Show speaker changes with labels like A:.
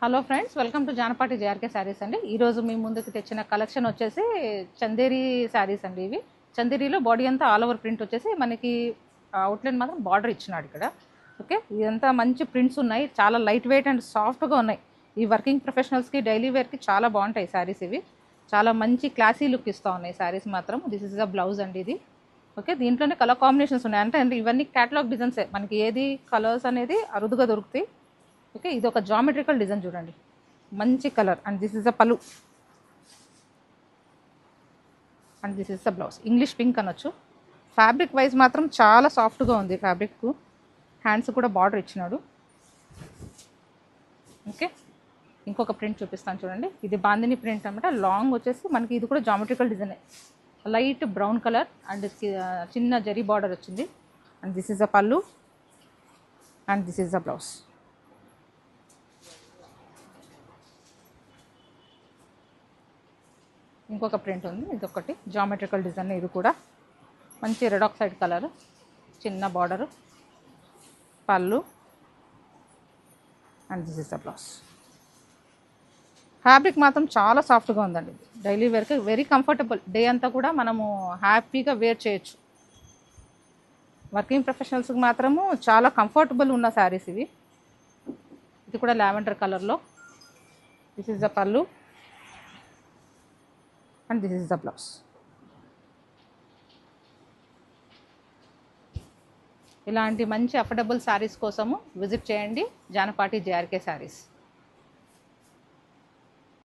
A: Hello friends, welcome to Janapati JRK saris అండి. ఈరోజు మీ ముందుకు తెచ్చిన కలెక్షన్ వచ్చేసి చందేరి శారీస్ అండి. ఇవి చందేరిలో బాడీ అంతా ఆల్ ఓవర్ ప్రింట్ వచ్చేసి మనకి అవుట్లైన్ మాత్రం బార్డర్ ఇచ్చినాడు ఇక్కడ. ఓకే, ఇదంతా మంచి ప్రింట్స్ ఉన్నాయి, చాలా లైట్ వెయిట్ అండ్ సాఫ్ట్గా ఉన్నాయి. ఈ వర్కింగ్ ప్రొఫెషనల్స్కి డైలీ వేర్కి చాలా బాగుంటాయి శారీస్. ఇవి చాలా మంచి క్లాసీ లుక్ ఇస్తూ ఉన్నాయి శారీస్ మాత్రం. దిస్ ఇస్ ద బ్లౌజ్ అండి ఇది. ఓకే, దీంట్లోనే కలర్ కాంబినేషన్స్ ఉన్నాయి. అంటే ఇవన్నీ క్యాటలాగ్ డిజైన్సే, మనకి ఏది కలర్స్ అనేది అరుదుగా దొరుకుతాయి. ఓకే, ఇది ఒక జామెట్రికల్ డిజైన్ చూడండి, మంచి colour. And this is the pallu and this is the blouse. English pink అనొచ్చు. ఫ్యాబ్రిక్ వైజ్ మాత్రం చాలా సాఫ్ట్గా ఉంది ఫ్యాబ్రిక్. హ్యాండ్స్ కూడా బార్డర్ ఇచ్చినాడు. ఓకే, ఇంకొక ప్రింట్ చూపిస్తాను చూడండి. ఇది బాందిని ప్రింట్ అనమాట. లాంగ్ వచ్చేసి మనకి ఇది కూడా జామెట్రికల్ డిజైనే, లైట్ బ్రౌన్ కలర్ అండ్ చిన్న జరీ బార్డర్ వచ్చింది. And this is the pallu and this is the blouse. ఇంకొక ప్రింట్ ఉంది, ఇది ఒకటి జామెట్రికల్ డిజైన్. ఇది కూడా మంచి రెడ్ ఆక్సైడ్ కలర్, చిన్న border, pallu and this is the blouse. Fabric మాత్రం చాలా సాఫ్ట్గా ఉందండి. డైలీ వేర్కి వెరీ కంఫర్టబుల్. డే అంతా కూడా మనము హ్యాపీగా వేర్ చేయొచ్చు. వర్కింగ్ ప్రొఫెషనల్స్కి మాత్రము చాలా కంఫర్టబుల్ ఉన్న శారీస్ ఇవి. ఇది కూడా లావెండర్ కలర్లో. This is the pallu and this is the blouse. ఇలాంటి మంచి అఫోర్డబుల్ శారీస్ కోసము విజిట్ చేయండి జానపాటి జేఆర్కే శారీస్.